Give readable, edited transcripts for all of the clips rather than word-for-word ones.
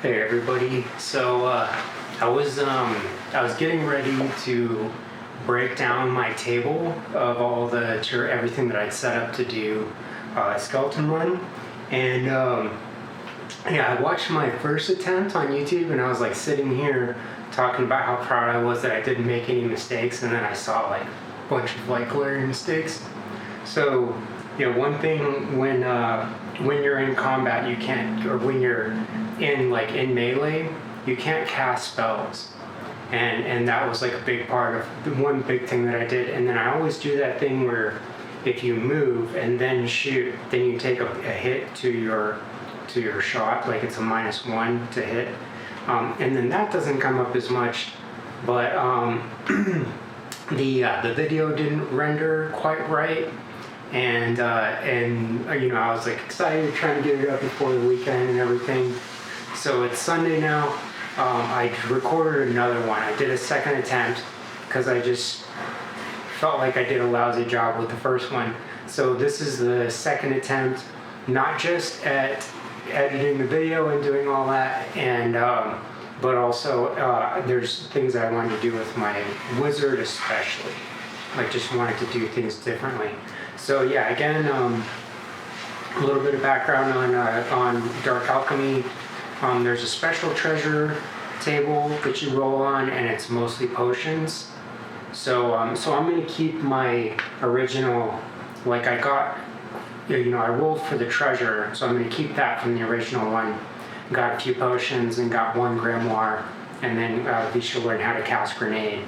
Hey everybody. So I was getting ready to break down my table of all the everything that I'd set up to do a skeleton run, and I watched my first attempt on YouTube, and I was like sitting here talking about how proud I was that I didn't make any mistakes, and then I saw like a bunch of like glaring mistakes. So one thing when you're in combat, you can't, or when you're in melee, you can't cast spells, and that was like a big part of the one big thing that I did. And then I always do that thing where if you move and then shoot, then you take a hit to your shot, like it's a -1 to hit, and then that doesn't come up as much, but the video didn't render quite right. And I was like excited trying to get it up before the weekend and everything. So it's Sunday now. I recorded another one. I did a second attempt because I just felt like I did a lousy job with the first one. So this is the second attempt, not just at editing the video and doing all that, and but also there's things I wanted to do with my wizard especially. I just wanted to do things differently. So yeah, again, a little bit of background on Dark Alchemy. There's a special treasure table that you roll on, and it's mostly potions. So I'm going to keep my original, like I got, I rolled for the treasure, so I'm going to keep that from the original one. Got a few potions and got one grimoire, and then we should learn how to cast grenade.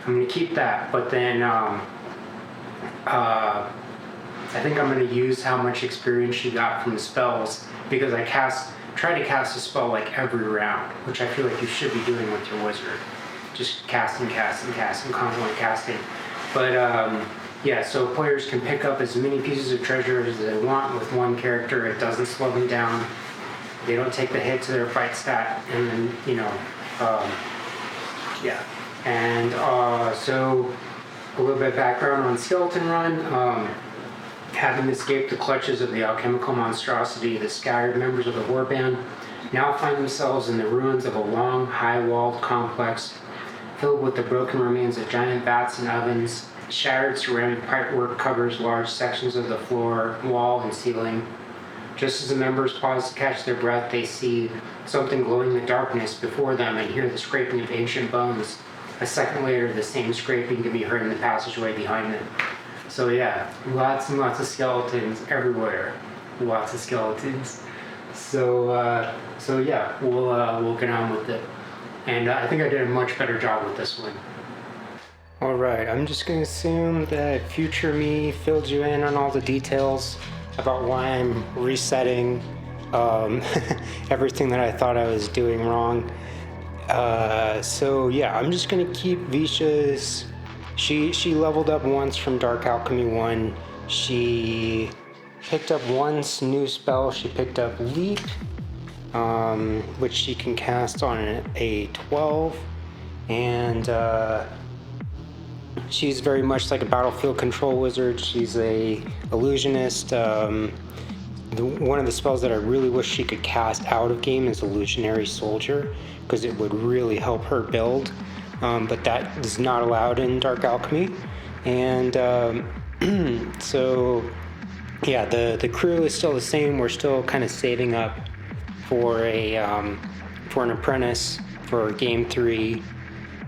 I'm going to keep that, but then I think I'm going to use how much experience she got from the spells, because I try to cast a spell like every round, which I feel like you should be doing with your wizard. Just casting, constantly casting. But yeah, so players can pick up as many pieces of treasure as they want with one character. It doesn't slow them down. They don't take the hit to their fight stat, and then yeah. And so a little bit of background on Skeleton Run. Having escaped the clutches of the alchemical monstrosity, the scattered members of the warband now find themselves in the ruins of a long, high-walled complex filled with the broken remains of giant vats and ovens. Shattered ceramic pipework covers large sections of the floor, wall, and ceiling. Just as the members pause to catch their breath, they see something glowing in the darkness before them and hear the scraping of ancient bones. A second later, the same scraping can be heard in the passageway behind them. So yeah, lots and lots of skeletons everywhere. Lots of skeletons. So yeah, we'll get on with it. And I think I did a much better job with this one. All right, I'm just gonna assume that future me filled you in on all the details about why I'm resetting everything that I thought I was doing wrong. So yeah, I'm just gonna keep Visha's. She leveled up once from Dark Alchemy 1. She picked up one new spell. She picked up Leap, which she can cast on a 12, and she's very much like a battlefield control wizard. She's a illusionist. One of the spells that I really wish she could cast out of game is Illusionary Soldier, because it would really help her build. But that is not allowed in Dark Alchemy. And so yeah, the crew is still the same. We're still kind of saving up for an apprentice for game 3.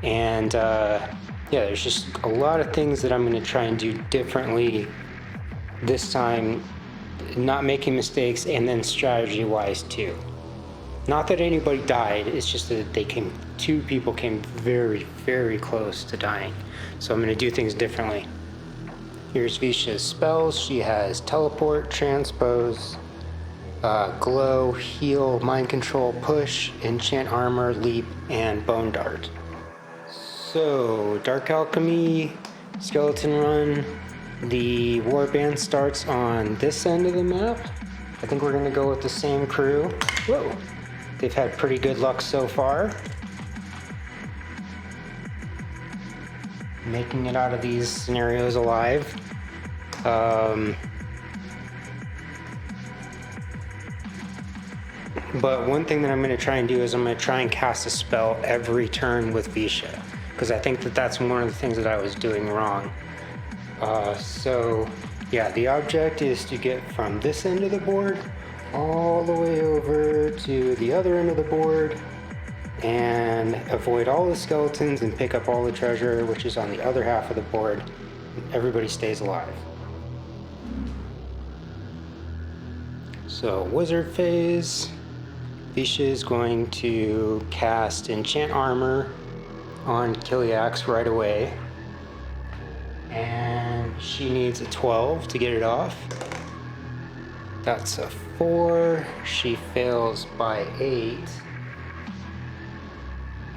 And yeah, there's just a lot of things that I'm going to try and do differently this time, not making mistakes, and then strategy wise too. Not that anybody died, it's just that two people came very, very close to dying. So I'm going to do things differently. Here's Visha's spells. She has Teleport, Transpose, Glow, Heal, Mind Control, Push, Enchant Armor, Leap, and Bone Dart. So, Dark Alchemy, Skeleton Run. The warband starts on this end of the map. I think we're going to go with the same crew. Whoa! They've had pretty good luck so far. Making it out of these scenarios alive. But one thing that I'm going to try and do is I'm going to try and cast a spell every turn with Visha, because I think that that's one of the things that I was doing wrong. So yeah, the object is to get from this end of the board all the way over to the other end of the board and avoid all the skeletons and pick up all the treasure, which is on the other half of the board. Everybody stays alive. So wizard phase, Visha is going to cast enchant armor on Kiliax right away, and she needs a 12 to get it off. That's a 4. She fails by 8.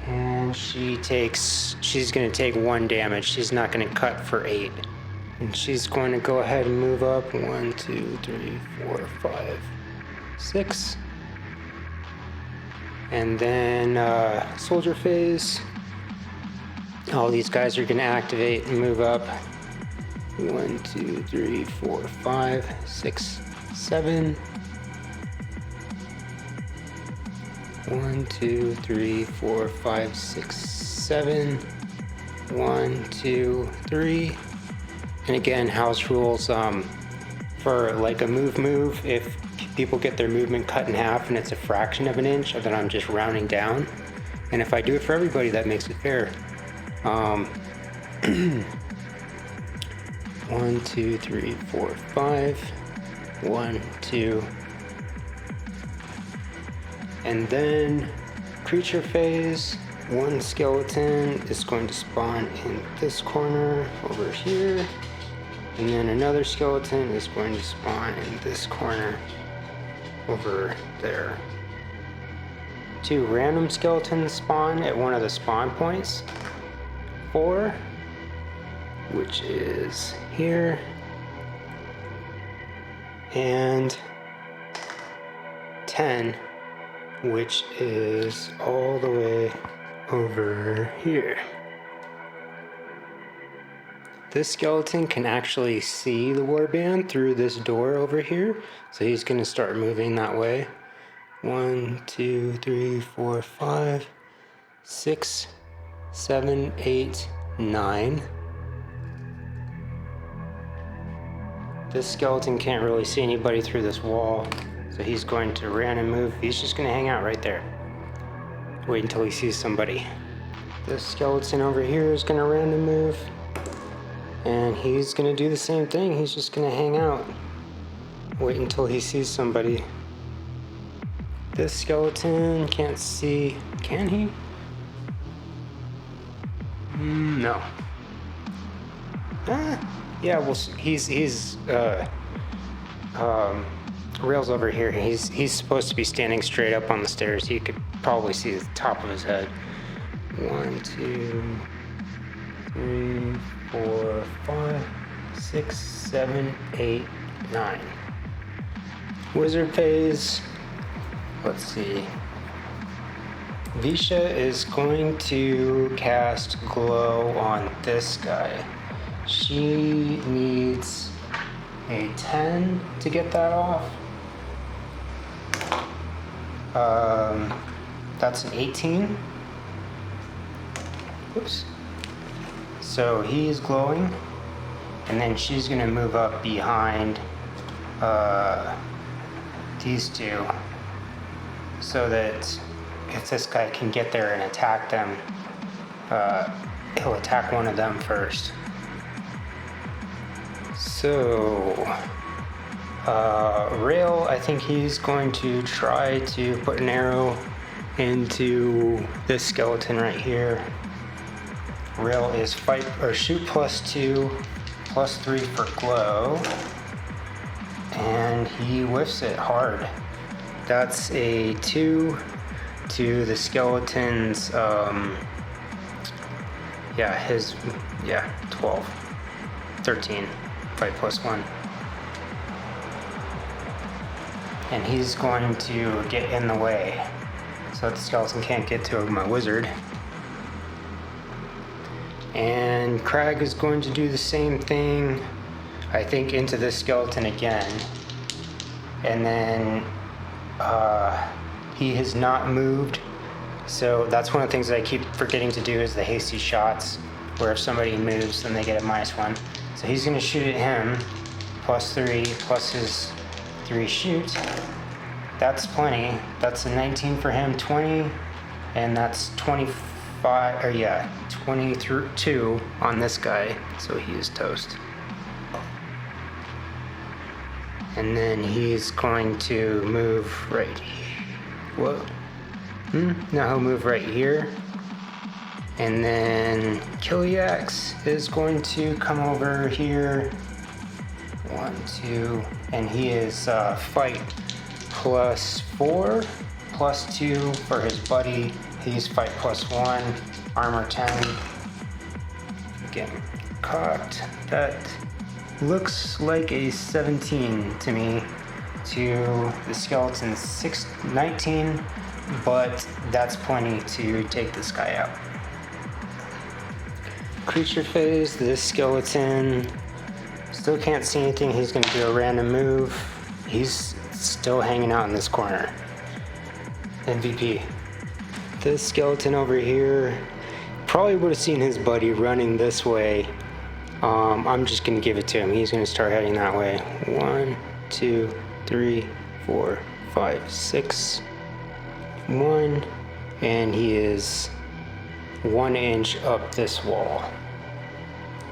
And she's going to take 1 damage. She's not going to cut for 8. And she's going to go ahead and move up 1, 2, 3, 4, 5, 6. And then soldier phase. All these guys are going to activate and move up. 1, 2, 3, 4, 5, 6, 7. 1, 2, 3, 4, 5, 6, 7. 1, 2, 3. And again, house rules, for like a move, if people get their movement cut in half and it's a fraction of an inch, then I'm just rounding down. And if I do it for everybody, that makes it fair. 1, 2, 3, 4, 5. 1, 2. And then creature phase, 1 skeleton is going to spawn in this corner over here. And then another skeleton is going to spawn in this corner over there. 2 random skeletons spawn at one of the spawn points. 4, which is here. And 10, which is all the way over here. This skeleton can actually see the warband through this door over here, so he's going to start moving that way. 1, 2, 3, 4, 5, 6, 7, 8, 9. This skeleton can't really see anybody through this wall, so he's going to random move. He's just going to hang out right there. Wait until he sees somebody. This skeleton over here is going to random move. And he's going to do the same thing. He's just going to hang out. Wait until he sees somebody. This skeleton can't see. Can he? No. Yeah, well, he's Rail's over here. He's supposed to be standing straight up on the stairs. He could probably see the top of his head. 1, 2, 3, 4, 5, 6, 7, 8, 9. Wizard phase. Let's see. Visha is going to cast glow on this guy. She needs a 10 to get that off. That's an 18. Oops. So he's glowing, and then she's gonna move up behind these two, so that if this guy can get there and attack them, he'll attack one of them first. So Rail, I think he's going to try to put an arrow into this skeleton right here. Rail is fight or shoot +2, +3 for glow, and he whiffs it hard. That's a 2 to the skeleton's 12, 13, fight +1. And he's going to get in the way so that the skeleton can't get to my wizard. And Crag is going to do the same thing, I think, into this skeleton again. And then He has not moved. So that's one of the things that I keep forgetting to do is the hasty shots, where if somebody moves, then they get a -1. So he's gonna shoot at him, +3, plus his 3 shoot. That's plenty. That's a 19 for him, 20, and that's 25, or yeah, 22 on this guy, so he is toast. And then he's going to move right here. Whoa. Now he'll move right here. And then Plvgues is going to come over here. 1, 2, and he is fight +4, +2 for his buddy. He's fight +1, armor 10. Getting cocked. That looks like a 17 to me. To the skeleton's 19, but that's plenty to take this guy out. Creature phase, this skeleton still can't see anything. He's going to do a random move. He's still hanging out in this corner. MVP. This skeleton over here probably would have seen his buddy running this way. I'm just going to give it to him. He's going to start heading that way. 1, 2, 3, 4, 5, 6. 1, and he is 1 inch up this wall.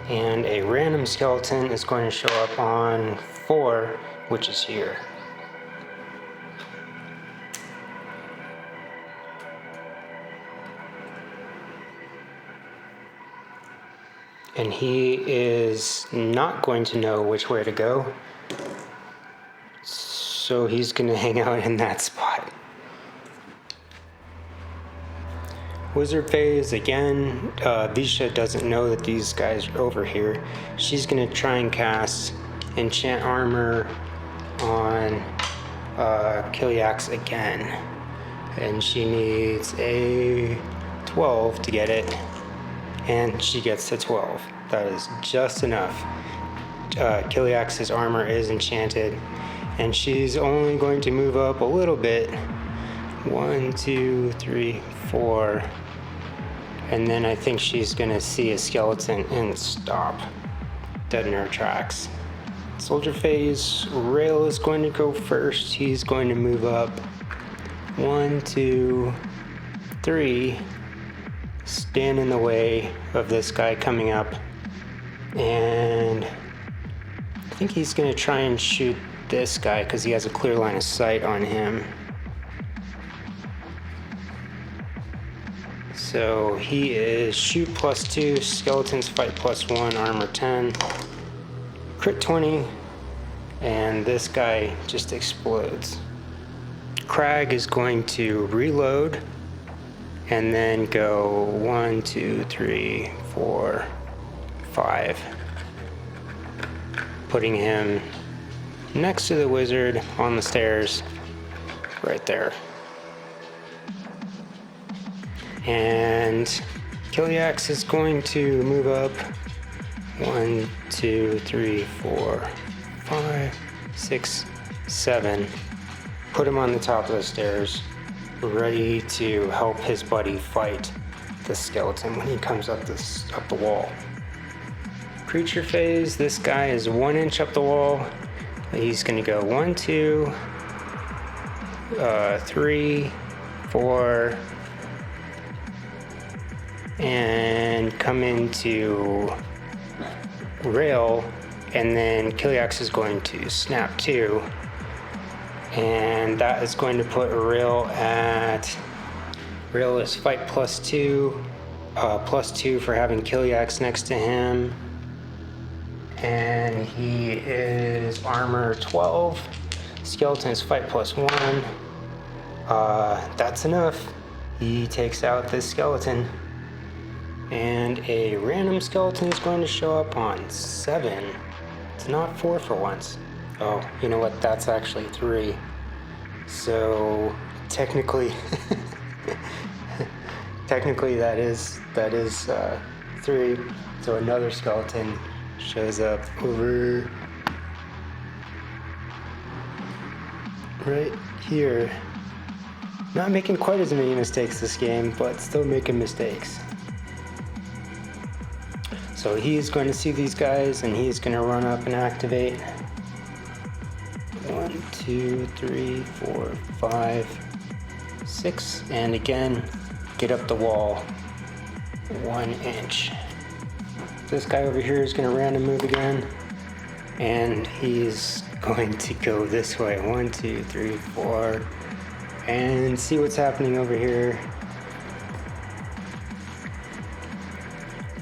And a random skeleton is going to show up on 4, which is here. And he is not going to know which way to go. So he's going to hang out in that spot. Wizard phase, again, Visha doesn't know that these guys are over here. She's going to try and cast Enchant Armor on Plvgues again. And she needs a 12 to get it. And she gets to 12. That is just enough. Plvgues' armor is enchanted. And she's only going to move up a little bit. 1, 2, 3, 4. And then I think she's gonna see a skeleton and stop. Dead in her tracks. Soldier phase, Rail is going to go first. He's going to move up. 1, 2, 3. Stand in the way of this guy coming up. And I think he's gonna try and shoot this guy because he has a clear line of sight on him. So he is shoot +2, skeletons fight +1, armor 10, crit 20, and this guy just explodes. Crag is going to reload and then go 1, 2, 3, 4, 5, putting him next to the wizard on the stairs right there. And Plvgues is going to move up 1, 2, 3, 4, 5, 6, 7. Put him on the top of the stairs, ready to help his buddy fight the skeleton when he comes up the wall. Creature phase, this guy is 1 inch up the wall. He's going to go 1, 2, 3, 4, and come into Rail, and then Plvgues is going to snap 2, and that is going to put Rail is fight +2, +2 for having Plvgues next to him, and he is armor 12, skeleton is fight +1, that's enough. He takes out this skeleton. And a random skeleton is going to show up on 7. It's not 4 for once. Oh, you know what? That's actually 3. So technically, that is 3. So another skeleton shows up over right here. Not making quite as many mistakes this game, but still making mistakes. So he's going to see these guys and he's going to run up and activate. 1, 2, 3, 4, 5, 6, and again, get up the wall 1 inch. This guy over here is going to random move again, and he's going to go this way. 1, 2, 3, 4, and see what's happening over here.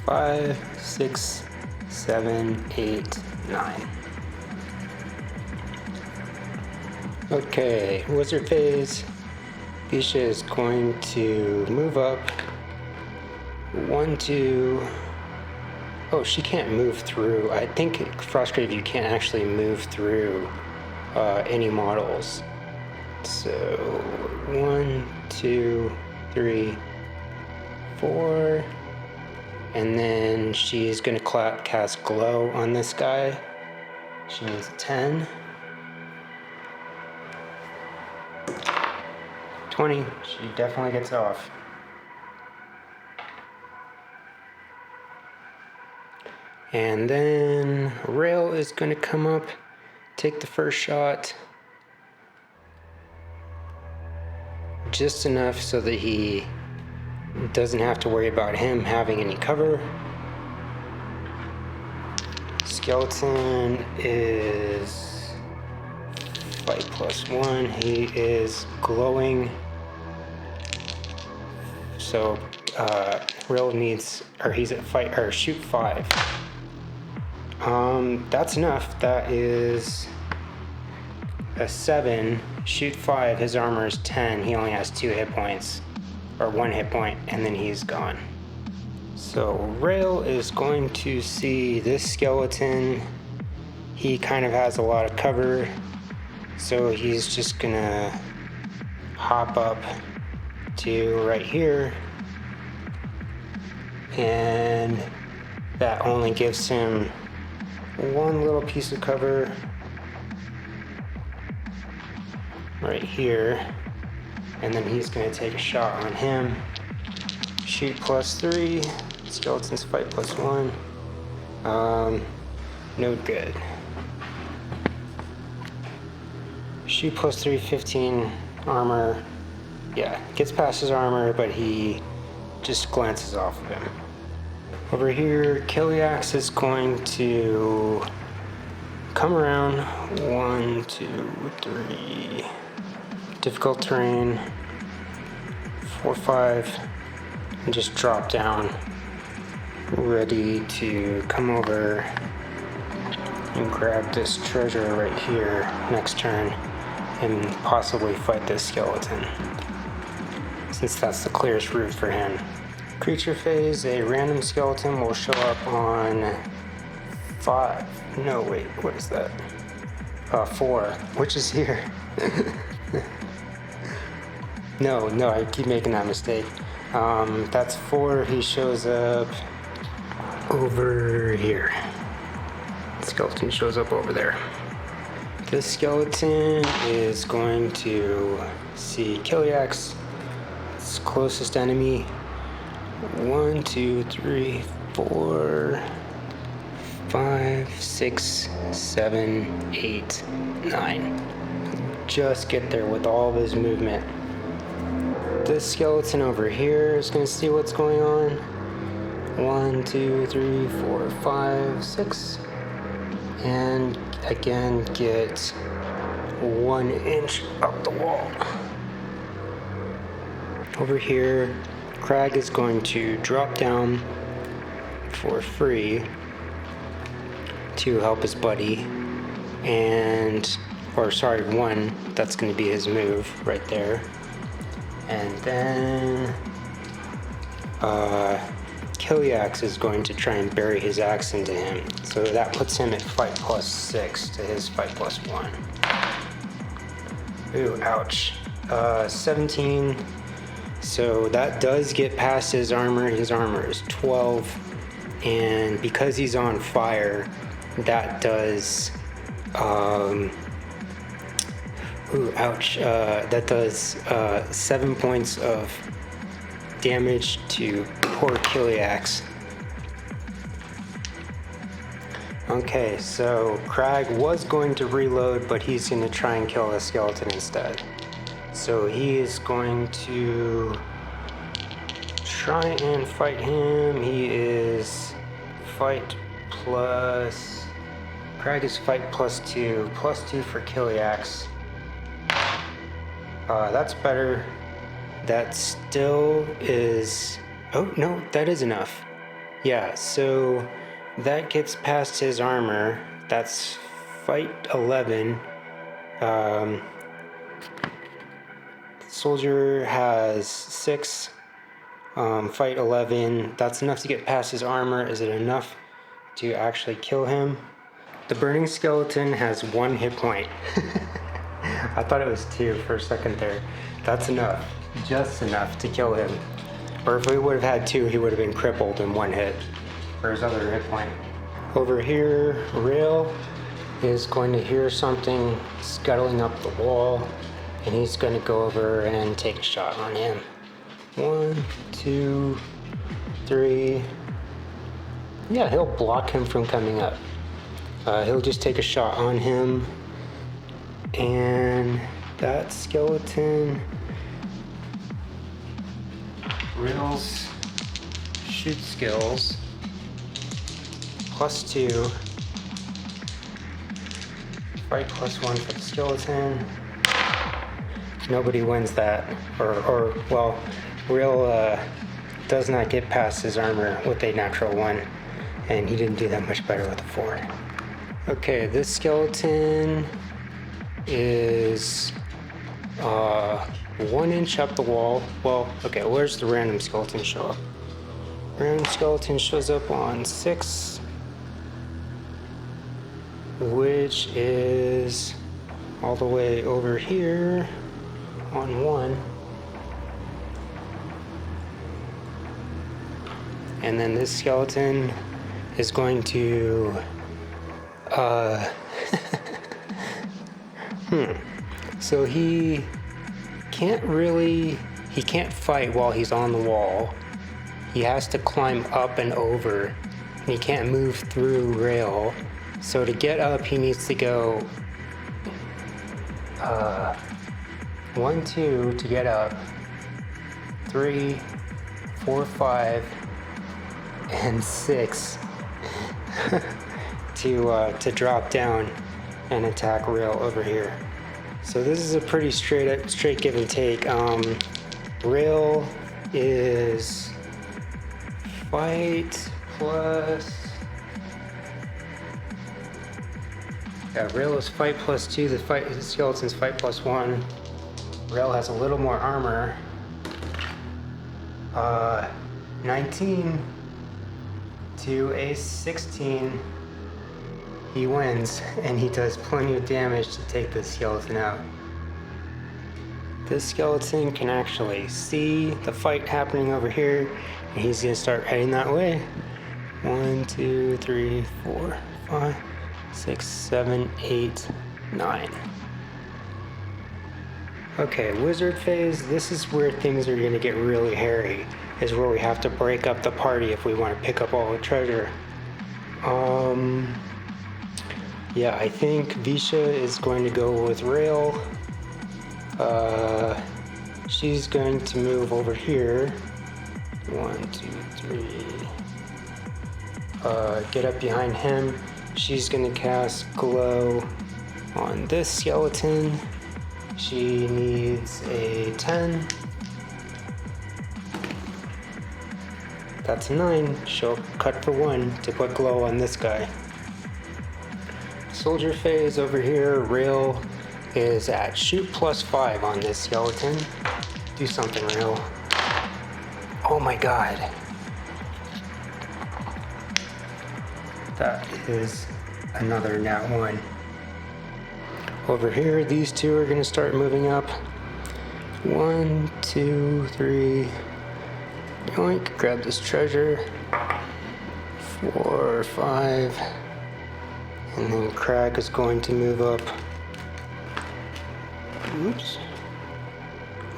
5, 6, 7, 8, 9. Okay, wizard phase. Bisha is going to move up. 1, 2. Oh, she can't move through. I think Frostgrave, you can't actually move through any models. So 1, 2, 3, 4, and then she's gonna cast glow on this guy. She needs 10. 20. She definitely gets off. And then Rail is going to come up, take the first shot. Just enough so that he doesn't have to worry about him having any cover. Skeleton is fight +1. He is glowing. So Rail needs, or he's at fight or shoot 5. That's enough. That is a 7. Shoot 5. His armor is 10. He only has 2 hit points, or 1 hit point, and then he's gone. So Rail is going to see this skeleton. He kind of has a lot of cover, so he's just gonna hop up to right here, and that only gives him 1 little piece of cover right here, and then he's going to take a shot on him. Shoot +3, skeleton's fight +1. No good. Shoot +3, 15 armor. Yeah, gets past his armor, but he just glances off of him. Over here, Plvgues is going to come around. 1, 2, 3. Difficult terrain. 4, 5. And just drop down. Ready to come over and grab this treasure right here next turn and possibly fight this skeleton, since that's the clearest route for him. Creature phase, a random skeleton will show up on 5. No, wait, what is that? 4, which is here. No, I keep making that mistake. That's 4. He shows up over here. Skeleton shows up over there. This skeleton is going to see Plvgues, its closest enemy. 1, 2, 3, 4, 5, 6, 7, 8, 9. Just get there with all of his movement. This skeleton over here is going to see what's going on. 1, 2, 3, 4, 5, 6. And again, get 1 inch up the wall. Over here, Crag is going to drop down for free to help his buddy, and, or sorry, 1, that's going to be his move right there. And then Plvgues is going to try and bury his axe into him, so that puts him at fight +6 to his fight +1. Ooh, ouch. 17. So that does get past his armor. His armor is 12, and because he's on fire, that does Ooh, ouch. That does 7 points of damage to poor Plvgues. Okay, so Crag was going to reload, but he's going to try and kill the skeleton instead. So he is going to try and fight him. He is fight plus... Crag is fight +2. +2 for Plvgues. That's better. That still is... Oh, no, that is enough. Yeah, so that gets past his armor. That's fight 11. Soldier has 6. Fight 11. That's enough to get past his armor. Is it enough to actually kill him? The burning skeleton has 1 hit point. I thought it was 2 for a second there. That's enough. Just enough to kill him. Or if we would have had 2, he would have been crippled in 1 hit for his other hit point. Over here, Rail is going to hear something scuttling up the wall, and he's going to go over and take a shot on him. 1, 2, 3. Yeah, he'll block him from coming up. He'll just take a shot on him, and that skeleton... Rail's shoot skills +2, fight +1 for the skeleton. Nobody wins that, or well, Rail does not get past his armor with a natural 1, and he didn't do that much better with a 4. Okay, this skeleton is 1 inch up the wall. Well, okay, where's the random skeleton show up? Random skeleton shows up on 6, which is all the way over here on 1. And then this skeleton is going to so he can't fight while he's on the wall. He has to climb up and over, and he can't move through Rail. So to get up, he needs to go 1, 2 to get up, 3, 4, 5, and 6 to drop down and attack Rail over here. So this is a pretty straight give and take. Rail is fight plus... Yeah, Rail is fight +2. The skeleton's fight +1. Rail has a little more armor. 19 to a 16. He wins, and he does plenty of damage to take this skeleton out. This skeleton can actually see the fight happening over here, and he's gonna start heading that way. 1, 2, 3, 4, 5, 6, 7, 8, 9. Okay, wizard phase. This is where things are gonna get really hairy. Is where we have to break up the party if we want to pick up all the treasure. Yeah, I think Visha is going to go with Rail. She's going to move over here. 1, 2, 3. Get up behind him. She's going to cast Glow on this skeleton. She needs a 10. That's a 9. She'll cut for 1 to put Glow on this guy. Soldier phase over here. Rail is at shoot +5 on this skeleton. Do something, Rail. Oh my god. That is another nat 1. Over here, these two are going to start moving up. 1, 2, 3. Yoink, grab this treasure. 4, 5. And then Crag is going to move up Oops.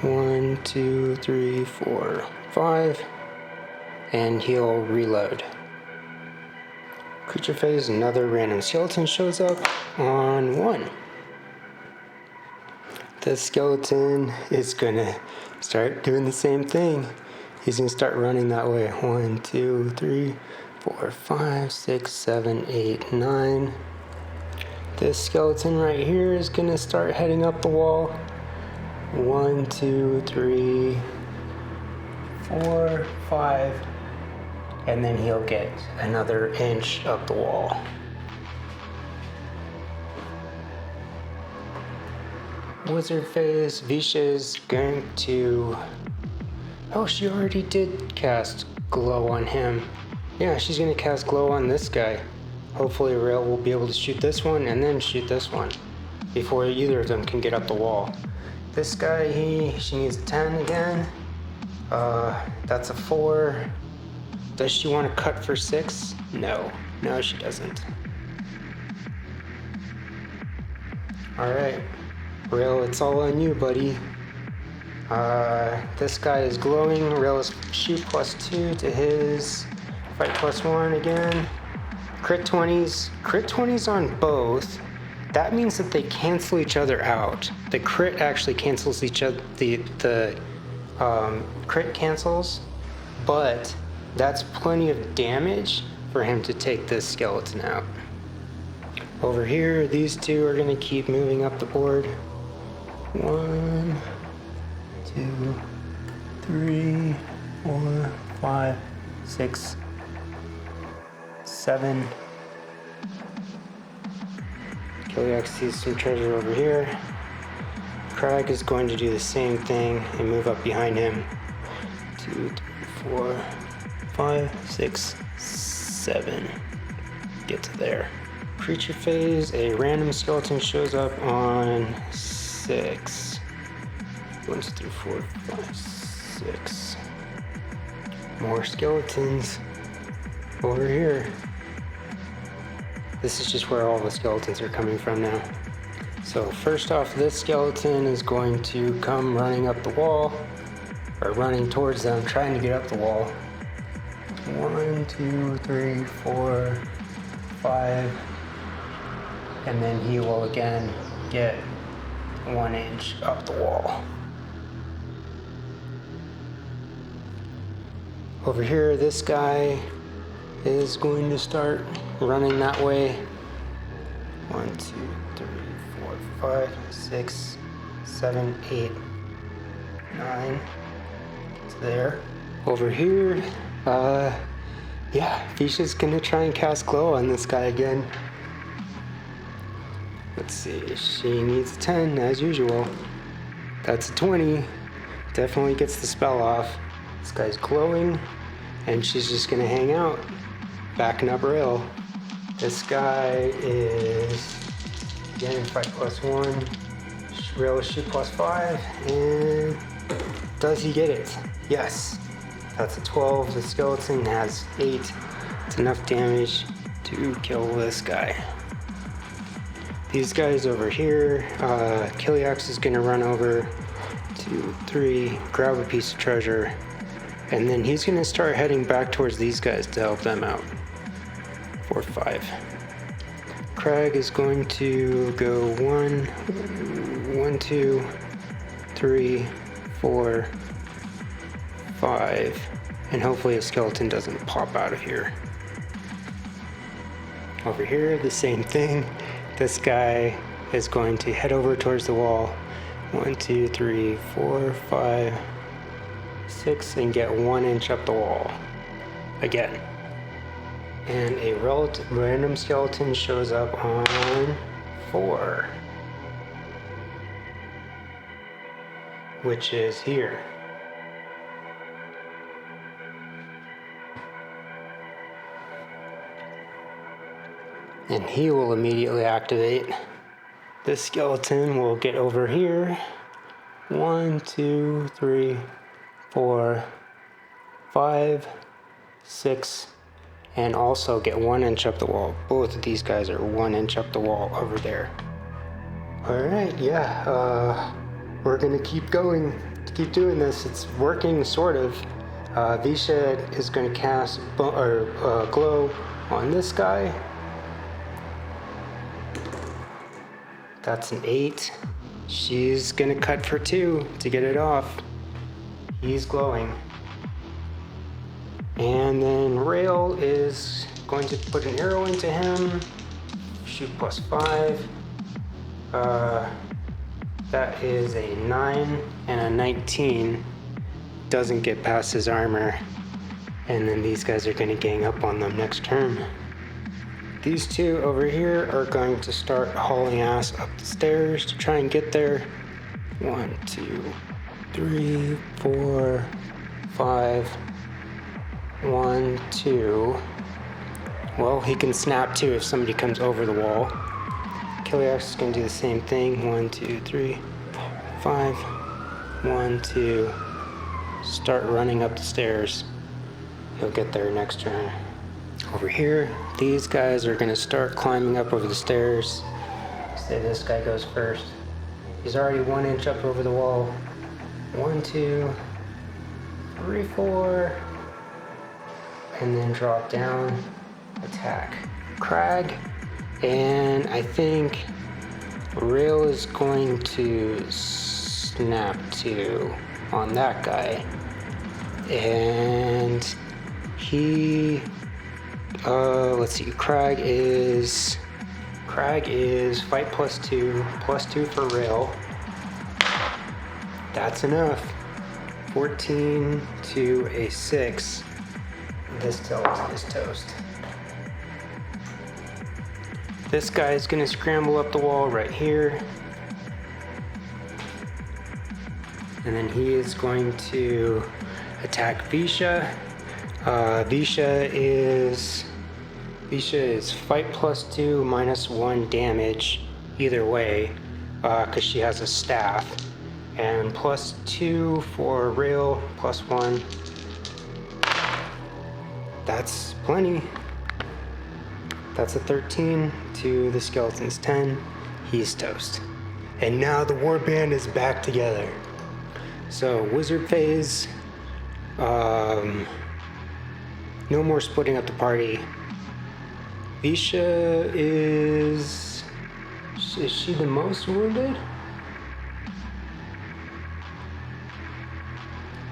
1, 2, 3, 4, 5. And he'll reload. Creature phase, another random skeleton shows up on 1. The skeleton is gonna start doing the same thing. He's gonna start running that way. 1, 2, 3, 4, 5, 6, 7, 8, 9. This skeleton right here is gonna start heading up the wall. 1, 2, 3, 4, 5. And then he'll get another inch up the wall. Wizard phase, Visha's going to... Oh, she already did cast glow on him. Yeah, she's gonna cast glow on this guy. Hopefully Rail will be able to shoot this one and then shoot this one before either of them can get up the wall. This guy, she needs a 10 again. That's a 4. Does she want to cut for 6? No. No, she doesn't. Alright. Rail, it's all on you, buddy. This guy is glowing. Rail is shoot +2 to his fight +1 again. Crit 20s. Crit 20s on both. That means that they cancel each other out. The crit actually cancels each other. The crit cancels, but that's plenty of damage for him to take this skeleton out. Over here, these two are going to keep moving up the board. 1, 2, 3, 4, 5, 6, 7. Plvgues sees some treasure over here. Crag is going to do the same thing and move up behind him. 2, 3, 4, 5, 6, 7. Get to there. Creature phase, a random skeleton shows up on 6. 1, 2, 3, 4, 5, 6. More skeletons over here. This is just where all the skeletons are coming from now. So first off, this skeleton is going to come running up the wall, or running towards them, trying to get up the wall. 1, 2, 3, 4, 5. And then he will again get 1 inch up the wall. Over here, this guy is going to start running that way. 1, 2, 3, 4, 5, 6, 7, 8, 9. It's there. Over here, yeah, Visha's gonna try and cast glow on this guy again. Let's see, she needs a 10 as usual. That's a 20. Definitely gets the spell off. This guy's glowing, and she's just gonna hang out, backing up Rail. This guy is again fight +1. Rail shoot +5, and does he get it? Yes. That's a 12. The skeleton has 8. It's enough damage to kill this guy. These guys over here, Plvgues is gonna run over 2, 3, grab a piece of treasure, and then he's gonna start heading back towards these guys to help them out. 4, 5. Crag is going to go 1, 2, 3, 4, 5, and hopefully a skeleton doesn't pop out of here. Over here, the same thing. This guy is going to head over towards the wall. 1, 2, 3, 4, 5, 6, and get 1 inch up the wall. Again. And a random skeleton shows up on 4. Which is here. And he will immediately activate. This skeleton will get over here. 1, 2, 3, 4, 5, 6, and also get 1 inch up the wall. Both of these guys are 1 inch up the wall over there. Alright, yeah, we're gonna keep going, keep doing this. It's working, sort of. Visha is gonna cast glow on this guy. That's an 8. She's gonna cut for 2 to get it off. He's glowing. And then Rail is going to put an arrow into him. Shoot +5. That is a 9 and a 19. Doesn't get past his armor. And then these guys are going to gang up on them next turn. These two over here are going to start hauling ass up the stairs to try and get there. 1, 2, 3, 4, 5. 1, 2. Well, he can snap too if somebody comes over the wall. Plvgues is going to do the same thing. 1, 2, 3, 5. 1, 2. Start running up the stairs. He'll get there next turn. Over here, these guys are going to start climbing up over the stairs. Say this guy goes first. He's already 1 inch up over the wall. 1, 2, 3, 4. And then drop down, attack Crag. And I think Rail is going to snap 2 on that guy. And he, let's see, Crag is fight +2 for Rail. That's enough. 14 to a 6. This tilt is toast. This guy is going to scramble up the wall right here. And then he is going to attack Visha. Visha is fight +2 -1 damage either way, because she has a staff. And +2 for Rail, +1. That's plenty. That's a 13 to the skeleton's 10. He's toast. And now the warband is back together. So wizard phase. No more splitting up the party. Visha is she the most wounded?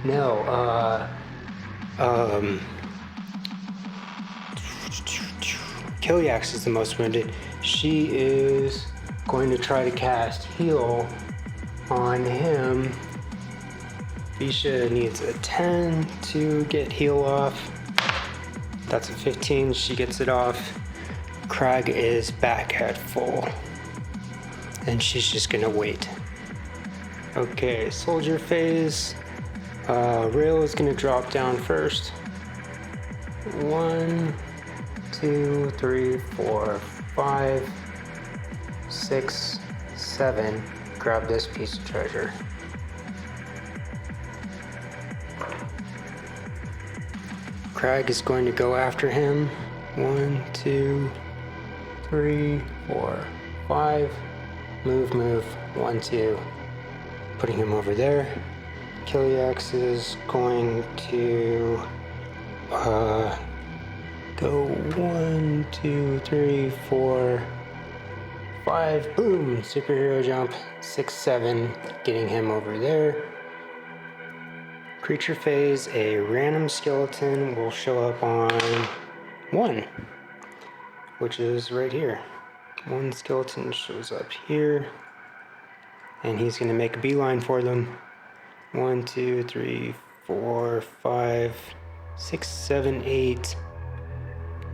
No, Plvgues is the most wounded. She is going to try to cast heal on him. Visha needs a 10 to get heal off. That's a 15, she gets it off. Crag is back at full. And she's just gonna wait. Okay, soldier phase. Rail is gonna drop down first. 1, 2, 3, 4, 5, 6, 7. Grab this piece of treasure. Crag is going to go after him. 1, 2, 3, 4, 5. Move. 1, 2. Putting him over there. Plvgues is going to go 1, 2, 3, 4, 5. Boom! Superhero jump. 6, 7. Getting him over there. Creature phase, a random skeleton will show up on 1, which is right here. 1 skeleton shows up here, and he's going to make a beeline for them. 1, 2, 3, 4, 5, 6, 7, 8,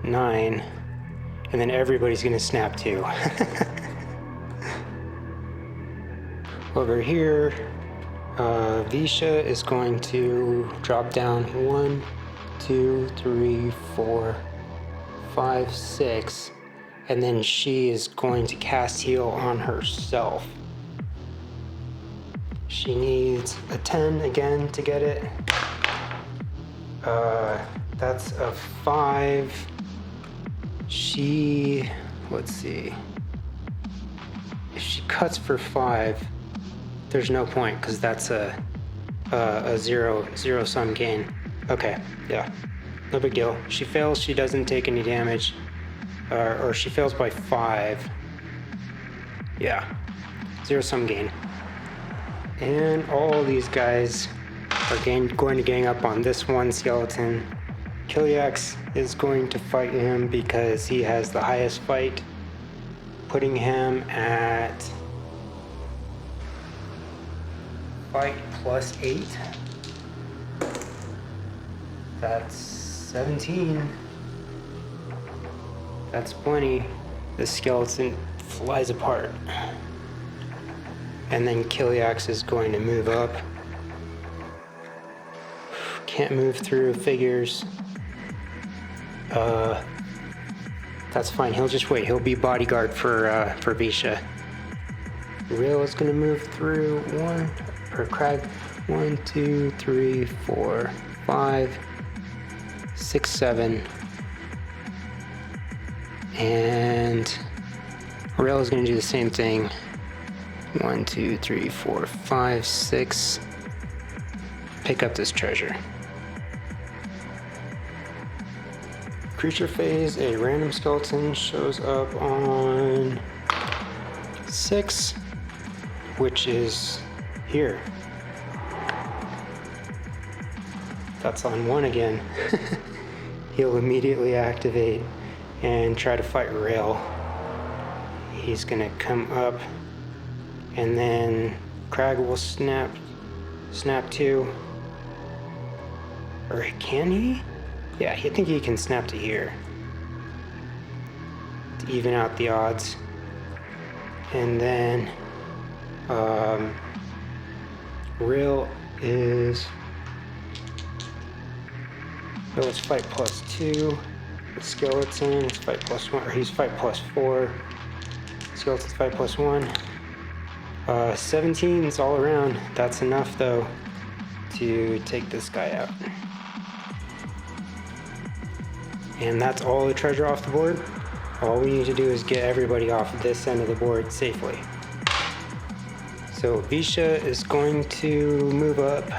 9, and then everybody's going to snap too. Over here, Visha is going to drop down 1, 2, 3, 4, 5, 6, and then she is going to cast heal on herself. She needs a 10 again to get it. That's a 5. Let's see. If she cuts for 5, there's no point because that's a zero sum gain. Okay, yeah, no big deal. She fails, she doesn't take any damage, or she fails by 5. Yeah, 0 sum gain. And all these guys are going to gang up on this one skeleton. Plvgues is going to fight him because he has the highest fight, putting him at fight plus 8. That's 17. That's plenty. The skeleton flies apart. And then Plvgues is going to move up. Can't move through figures. That's fine. He'll just wait. He'll be bodyguard for Visha. Real is gonna move through Crag. 1, 2, 3, 4, 5, 6, 7. And Real is gonna do the same thing. 1, 2, 3, 4, 5, 6. Pick up this treasure. Creature phase, a random skeleton shows up on 6, which is here. That's on 1 again. He'll immediately activate and try to fight Rail. He's gonna come up, and then Crag will snap to, or can he? Yeah, I think he can snap to here to even out the odds. And then Real is fight plus 2. The skeleton is fight plus 1, or he's fight plus 4. Skeleton's fight plus 1. 17's all around. That's enough though to take this guy out. And that's all the treasure off the board. All we need to do is get everybody off of this end of the board safely. So Visha is going to move up.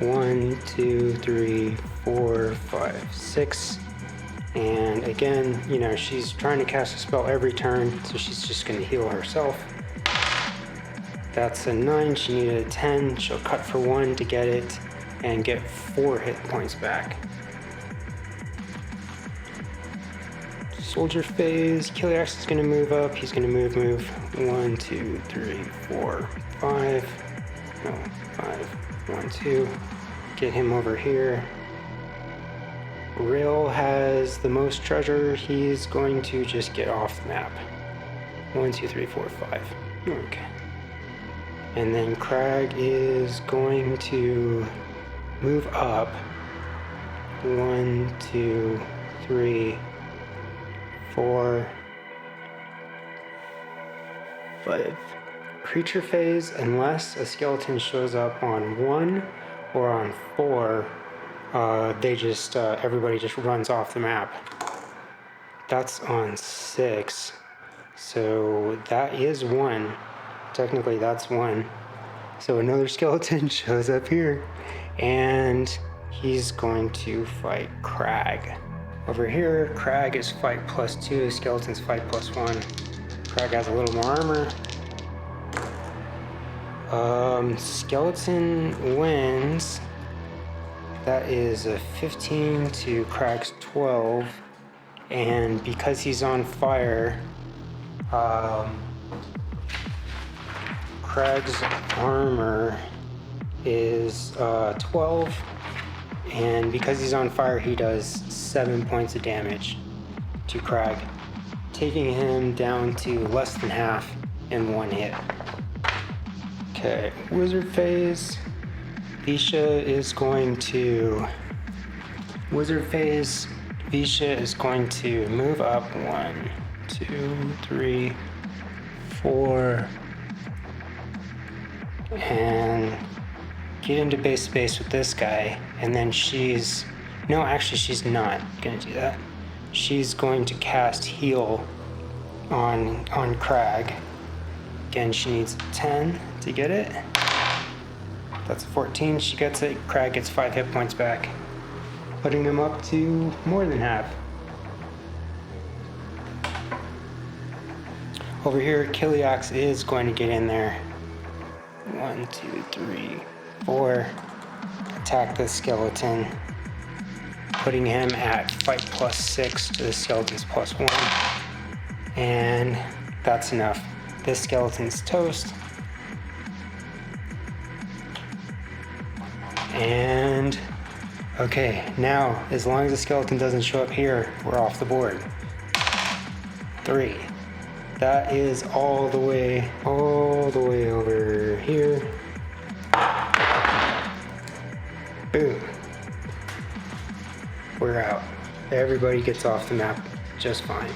1, 2, 3, 4, 5, 6. And again, you know, she's trying to cast a spell every turn, so she's just going to heal herself. That's a 9. She needed a 10. She'll cut for 1 to get it and get 4 hit points back. Soldier phase, Plvgues is going to move up. He's going to move. 1, 2, 3, 4, 5. No, 5. 1, 2. Get him over here. Rail has the most treasure. He's going to just get off the map. 1, 2, 3, 4, 5. Okay. And then Crag is going to move up. 1, 2, 3, 4, 5. Creature phase, unless a skeleton shows up on 1 or on 4, everybody just runs off the map. That's on 6. So that is 1. Technically that's 1. So another skeleton shows up here, and he's going to fight Crag. Over here, Crag is fight plus 2, skeleton's fight plus 1. Crag has a little more armor. Skeleton wins. That is a 15 to Crag's 12. And because he's on fire, Crag's armor is 12. And because he's on fire, he does 7 points of damage to Crag, taking him down to less than half in 1 hit. Okay, wizard phase. Visha is going to move up. 1, 2, 3, 4, and get into base space with this guy. And then she's not gonna do that. She's going to cast heal on Crag, again, she needs 10 to get it. That's a 14, she gets it. Crag gets 5 hit points back, putting them up to more than half. Over here, Kiliax is going to get in there. 1, 2, 3, 4. Attack the skeleton, putting him at fight +6 to the skeleton's +1. And that's enough. This skeleton's toast. And okay, now as long as the skeleton doesn't show up here, we're off the board. 3. That is all the way over here. Boom. We're out. Everybody gets off the map just fine.